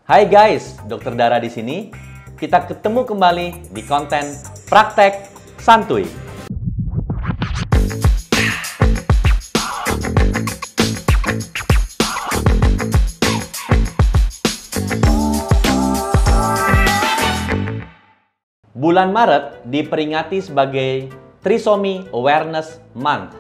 Hai guys, Dokter Dara di sini. Kita ketemu kembali di konten Praktek Santuy. Bulan Maret diperingati sebagai Trisomy Awareness Month.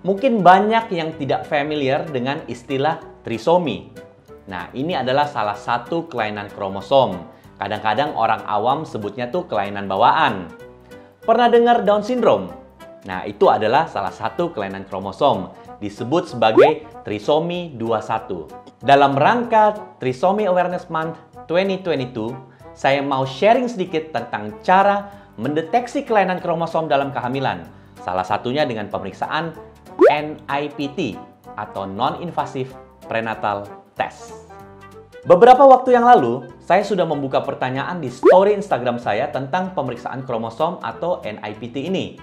Mungkin banyak yang tidak familiar dengan istilah trisomi. Nah, ini adalah salah satu kelainan kromosom. Kadang-kadang orang awam sebutnya tuh kelainan bawaan. Pernah dengar Down syndrome? Nah, itu adalah salah satu kelainan kromosom. Disebut sebagai trisomi 21. Dalam rangka Trisomy Awareness Month 2022, saya mau sharing sedikit tentang cara mendeteksi kelainan kromosom dalam kehamilan. Salah satunya dengan pemeriksaan NIPT atau Non-Invasive Prenatal Test. Beberapa waktu yang lalu, saya sudah membuka pertanyaan di story Instagram saya tentang pemeriksaan kromosom atau NIPT ini.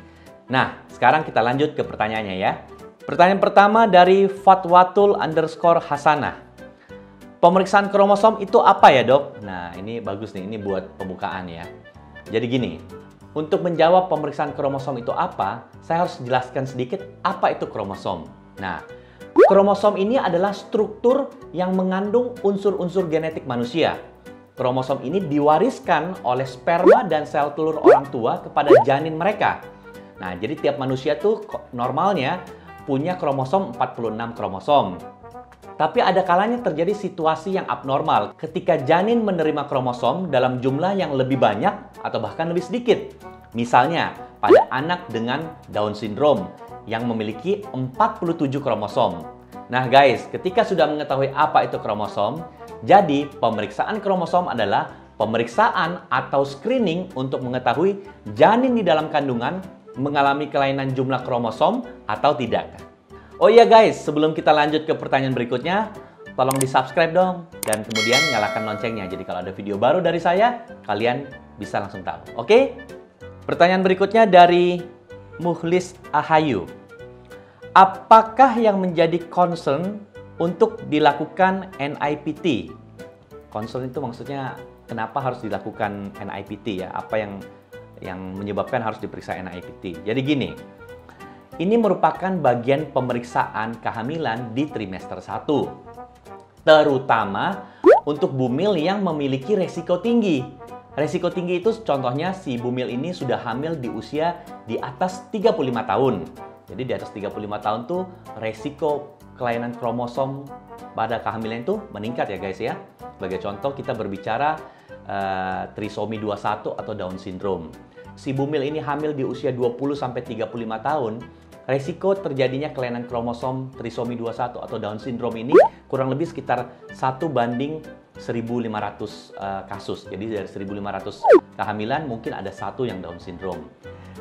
Nah, sekarang kita lanjut ke pertanyaannya ya. Pertanyaan pertama dari Fatwatul_Hasanah. Pemeriksaan kromosom itu apa ya, Dok? Nah, ini bagus nih, ini buat pembukaan ya. Jadi gini, untuk menjawab pemeriksaan kromosom itu apa, saya harus jelaskan sedikit apa itu kromosom. Nah, kromosom ini adalah struktur yang mengandung unsur-unsur genetik manusia. Kromosom ini diwariskan oleh sperma dan sel telur orang tua kepada janin mereka. Nah, jadi tiap manusia tuh normalnya punya kromosom 46 kromosom. Tapi ada kalanya terjadi situasi yang abnormal ketika janin menerima kromosom dalam jumlah yang lebih banyak atau bahkan lebih sedikit. Misalnya, pada anak dengan Down syndrome yang memiliki 47 kromosom. Nah guys, ketika sudah mengetahui apa itu kromosom, jadi pemeriksaan kromosom adalah pemeriksaan atau screening untuk mengetahui janin di dalam kandungan mengalami kelainan jumlah kromosom atau tidak. Oh iya guys, sebelum kita lanjut ke pertanyaan berikutnya, tolong di-subscribe dong dan kemudian nyalakan loncengnya. Jadi kalau ada video baru dari saya, kalian bisa langsung tahu. Oke? Pertanyaan berikutnya dari Mukhlis Ahayu. Apakah yang menjadi concern untuk dilakukan NIPT? Concern itu maksudnya kenapa harus dilakukan NIPT ya? Apa yang menyebabkan harus diperiksa NIPT? Jadi gini, ini merupakan bagian pemeriksaan kehamilan di trimester 1. Terutama untuk bumil yang memiliki resiko tinggi. Resiko tinggi itu contohnya si bumil ini sudah hamil di usia di atas 35 tahun. Jadi di atas 35 tahun tuh resiko kelainan kromosom pada kehamilan itu meningkat ya guys ya. Sebagai contoh kita berbicara trisomi 21 atau Down syndrome. Si bumil ini hamil di usia 20-35 tahun, resiko terjadinya kelainan kromosom trisomi 21 atau Down syndrome ini kurang lebih sekitar 1:1500 kasus. Jadi dari 1500 kehamilan mungkin ada satu yang Down syndrome.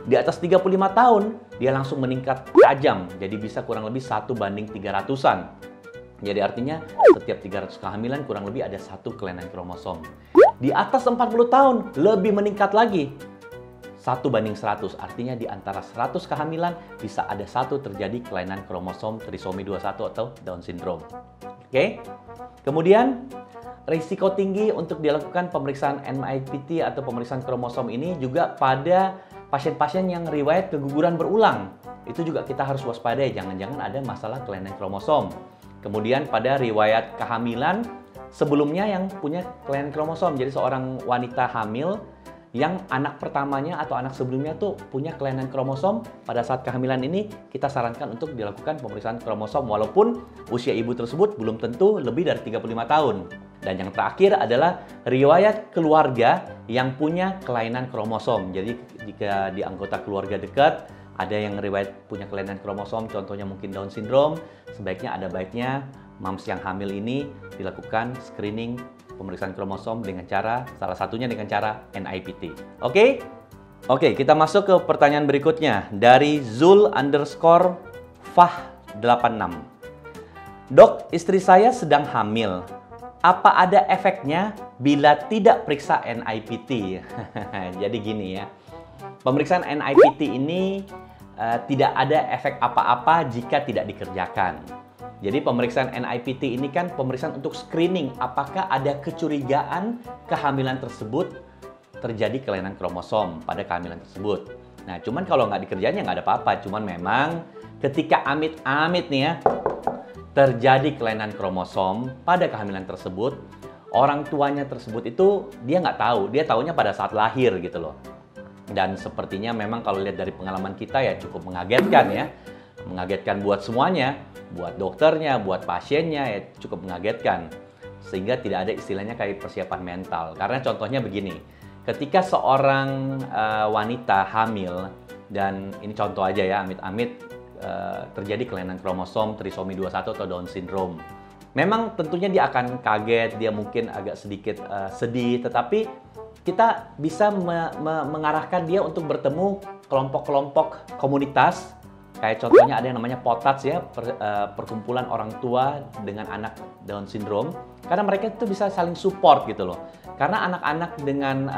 Di atas 35 tahun, dia langsung meningkat tajam. Jadi bisa kurang lebih 1:300-an. Jadi artinya setiap 300 kehamilan kurang lebih ada satu kelainan kromosom. Di atas 40 tahun, lebih meningkat lagi. 1:100, artinya di antara 100 kehamilan bisa ada satu terjadi kelainan kromosom trisomi 21 atau Down syndrome. Oke? Kemudian, risiko tinggi untuk dilakukan pemeriksaan NIPT atau pemeriksaan kromosom ini juga pada pasien-pasien yang riwayat keguguran berulang. Itu juga kita harus waspadai, jangan-jangan ada masalah kelainan kromosom. Kemudian pada riwayat kehamilan sebelumnya yang punya kelainan kromosom. Jadi seorang wanita hamil yang anak pertamanya atau anak sebelumnya tuh punya kelainan kromosom, pada saat kehamilan ini kita sarankan untuk dilakukan pemeriksaan kromosom walaupun usia ibu tersebut belum tentu lebih dari 35 tahun. Dan yang terakhir adalah riwayat keluarga yang punya kelainan kromosom. Jadi jika di anggota keluarga dekat ada yang riwayat punya kelainan kromosom, contohnya mungkin Down syndrome, sebaiknya moms yang hamil ini dilakukan screening pemeriksaan kromosom dengan cara, salah satunya dengan cara NIPT. Oke? Oke, kita masuk ke pertanyaan berikutnya dari Zul_Fah86. Dok, istri saya sedang hamil. Apa ada efeknya bila tidak periksa NIPT? Jadi gini ya, pemeriksaan NIPT ini tidak ada efek apa-apa jika tidak dikerjakan. Jadi pemeriksaan NIPT ini kan pemeriksaan untuk screening apakah ada kecurigaan kehamilan tersebut terjadi kelainan kromosom pada kehamilan tersebut. Nah, cuman kalau nggak dikerjain ya nggak ada apa-apa. Cuman memang ketika amit-amit nih ya, terjadi kelainan kromosom pada kehamilan tersebut, orang tuanya tersebut itu dia nggak tahu. Dia taunya pada saat lahir gitu loh. Dan sepertinya memang kalau lihat dari pengalaman kita ya cukup mengagetkan ya. Mengagetkan buat semuanya, buat dokternya, buat pasiennya ya cukup mengagetkan. Sehingga tidak ada istilahnya kayak persiapan mental. Karena contohnya begini, ketika seorang wanita hamil, dan ini contoh aja ya, amit-amit terjadi kelainan kromosom trisomi 21 atau Down syndrome. Memang tentunya dia akan kaget, dia mungkin agak sedikit sedih, tetapi kita bisa mengarahkan dia untuk bertemu kelompok-kelompok komunitas. Kayak contohnya ada yang namanya POTATS ya, perkumpulan orang tua dengan anak Down syndrome. Karena mereka itu bisa saling support gitu loh. Karena anak-anak dengan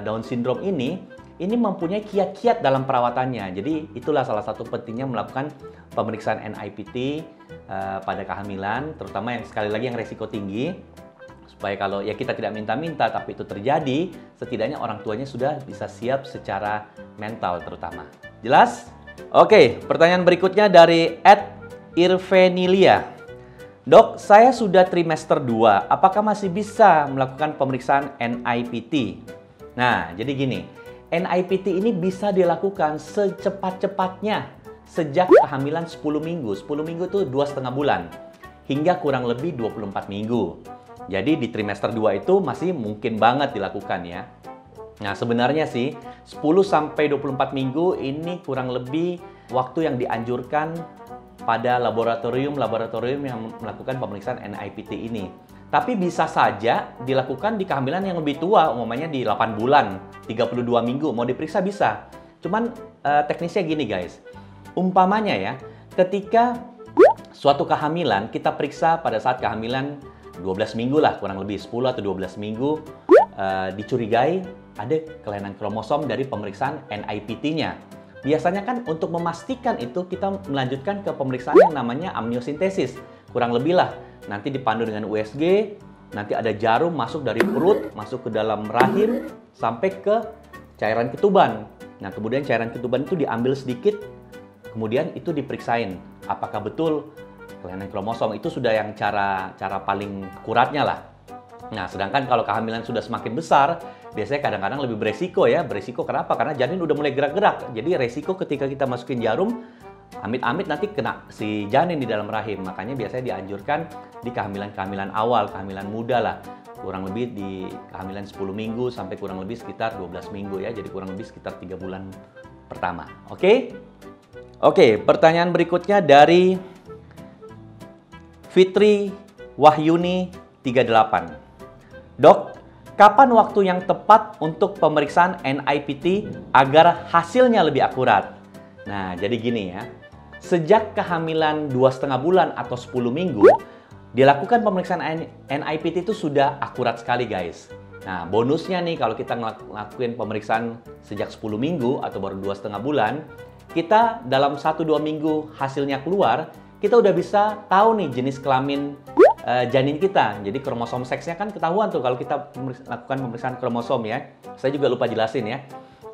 Down syndrome ini mempunyai kiat-kiat dalam perawatannya. Jadi itulah salah satu pentingnya melakukan pemeriksaan NIPT pada kehamilan, terutama yang sekali lagi yang resiko tinggi. Supaya kalau ya kita tidak minta-minta tapi itu terjadi, setidaknya orang tuanya sudah bisa siap secara mental terutama. Jelas? Oke, pertanyaan berikutnya dari @irvenilia. Dok, saya sudah trimester 2, apakah masih bisa melakukan pemeriksaan NIPT? Nah, jadi gini, NIPT ini bisa dilakukan secepat-cepatnya sejak kehamilan 10 minggu. 10 minggu itu 2,5 bulan, hingga kurang lebih 24 minggu. Jadi di trimester 2 itu masih mungkin banget dilakukan ya. Nah, sebenarnya sih 10-24 minggu ini kurang lebih waktu yang dianjurkan pada laboratorium yang melakukan pemeriksaan NIPT ini. Tapi bisa saja dilakukan di kehamilan yang lebih tua, umumnya di 8 bulan, 32 minggu, mau diperiksa bisa. Cuman teknisnya gini guys, umpamanya ya, ketika suatu kehamilan kita periksa pada saat kehamilan 12 minggu lah, kurang lebih 10 atau 12 minggu, dicurigai ada kelainan kromosom dari pemeriksaan NIPT-nya. Biasanya kan untuk memastikan itu kita melanjutkan ke pemeriksaan yang namanya amniosintesis. Kurang lebih lah, nanti dipandu dengan USG, nanti ada jarum masuk dari perut, masuk ke dalam rahim, sampai ke cairan ketuban. Nah, kemudian cairan ketuban itu diambil sedikit, kemudian itu diperiksain. Apakah betul kelainan kromosom? Itu sudah yang cara paling akuratnya lah. Nah, sedangkan kalau kehamilan sudah semakin besar, biasanya kadang-kadang lebih beresiko ya. Beresiko kenapa? Karena janin udah mulai gerak-gerak. Jadi resiko ketika kita masukin jarum, amit-amit nanti kena si janin di dalam rahim. Makanya biasanya dianjurkan di kehamilan-kehamilan awal, kehamilan muda lah. Kurang lebih di kehamilan 10 minggu sampai kurang lebih sekitar 12 minggu ya. Jadi kurang lebih sekitar 3 bulan pertama. Oke? Oke, pertanyaan berikutnya dari Fitri Wahyuni 38. Dok, kapan waktu yang tepat untuk pemeriksaan NIPT agar hasilnya lebih akurat? Nah, jadi gini ya. Sejak kehamilan 2,5 bulan atau 10 minggu, dilakukan pemeriksaan NIPT itu sudah akurat sekali guys. Nah, bonusnya nih kalau kita ngelakuin pemeriksaan sejak 10 minggu atau baru 2,5 bulan, kita dalam 1-2 minggu hasilnya keluar, kita udah bisa tahu nih jenis kelamin janin kita. Jadi kromosom seksnya kan ketahuan tuh kalau kita lakukan pemeriksaan kromosom ya. Saya juga lupa jelasin ya.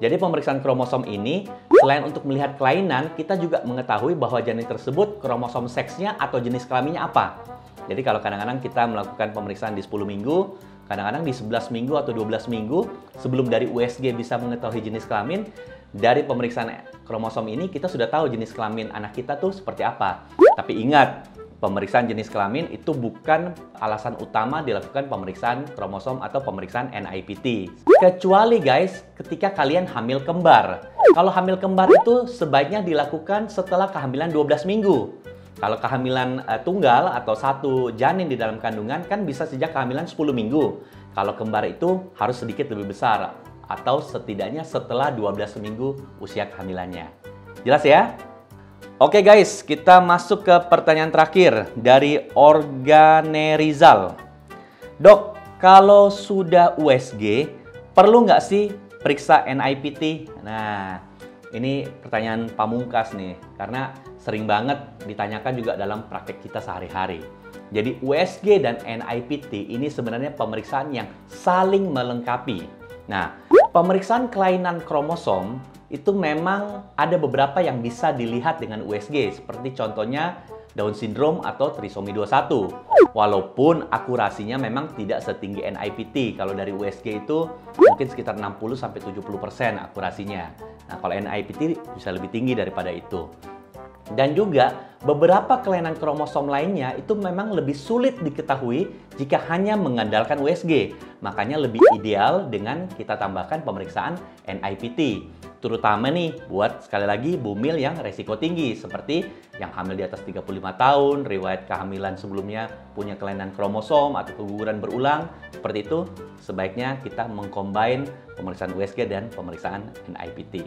Jadi pemeriksaan kromosom ini selain untuk melihat kelainan, kita juga mengetahui bahwa janin tersebut kromosom seksnya atau jenis kelaminnya apa. Jadi kalau kadang-kadang kita melakukan pemeriksaan di 10 minggu, kadang-kadang di 11 minggu atau 12 minggu sebelum dari USG bisa mengetahui jenis kelamin, dari pemeriksaan kromosom ini kita sudah tahu jenis kelamin anak kita tuh seperti apa. Tapi ingat, pemeriksaan jenis kelamin itu bukan alasan utama dilakukan pemeriksaan kromosom atau pemeriksaan NIPT. Kecuali guys, ketika kalian hamil kembar. Kalau hamil kembar itu sebaiknya dilakukan setelah kehamilan 12 minggu. Kalau kehamilan tunggal atau satu janin di dalam kandungan kan bisa sejak kehamilan 10 minggu. Kalau kembar itu harus sedikit lebih besar atau setidaknya setelah 12 minggu usia kehamilannya. Jelas ya? Oke guys, kita masuk ke pertanyaan terakhir dari Organerizal. Dok, kalau sudah USG, perlu nggak sih periksa NIPT? Nah, ini pertanyaan pamungkas nih, karena sering banget ditanyakan juga dalam praktek kita sehari-hari. Jadi USG dan NIPT ini sebenarnya pemeriksaan yang saling melengkapi. Nah, pemeriksaan kelainan kromosom itu memang ada beberapa yang bisa dilihat dengan USG, seperti contohnya Down syndrome atau trisomi 21. Walaupun akurasinya memang tidak setinggi NIPT. Kalau dari USG itu mungkin sekitar 60-70% akurasinya. Nah, kalau NIPT bisa lebih tinggi daripada itu. Dan juga beberapa kelainan kromosom lainnya itu memang lebih sulit diketahui jika hanya mengandalkan USG. Makanya lebih ideal dengan kita tambahkan pemeriksaan NIPT. Terutama nih buat sekali lagi bumil yang resiko tinggi seperti yang hamil di atas 35 tahun, riwayat kehamilan sebelumnya punya kelainan kromosom atau keguguran berulang. Seperti itu sebaiknya kita mengcombine pemeriksaan USG dan pemeriksaan NIPT.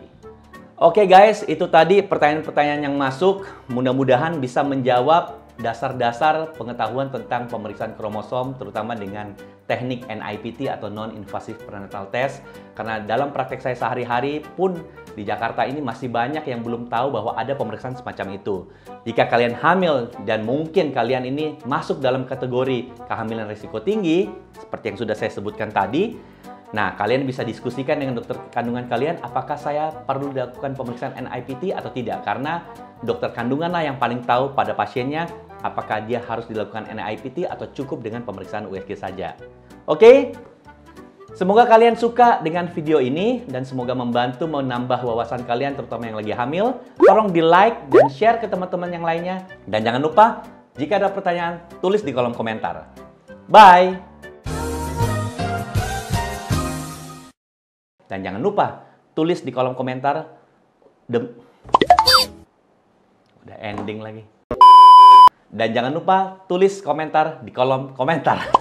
Oke guys, itu tadi pertanyaan-pertanyaan yang masuk. Mudah-mudahan bisa menjawab dasar-dasar pengetahuan tentang pemeriksaan kromosom, terutama dengan teknik NIPT atau Non-Invasive Prenatal Test. Karena dalam praktek saya sehari-hari pun di Jakarta ini masih banyak yang belum tahu bahwa ada pemeriksaan semacam itu. Jika kalian hamil dan mungkin kalian ini masuk dalam kategori kehamilan risiko tinggi, seperti yang sudah saya sebutkan tadi, nah, kalian bisa diskusikan dengan dokter kandungan kalian apakah saya perlu dilakukan pemeriksaan NIPT atau tidak. Karena dokter kandunganlah yang paling tahu pada pasiennya apakah dia harus dilakukan NIPT atau cukup dengan pemeriksaan USG saja. Oke? Semoga kalian suka dengan video ini dan semoga membantu menambah wawasan kalian terutama yang lagi hamil. Tolong di-like dan share ke teman-teman yang lainnya. Dan jangan lupa, jika ada pertanyaan, tulis di kolom komentar. Bye! Dan jangan lupa, tulis di kolom komentar. Udah ending lagi. Dan jangan lupa, tulis komentar di kolom komentar.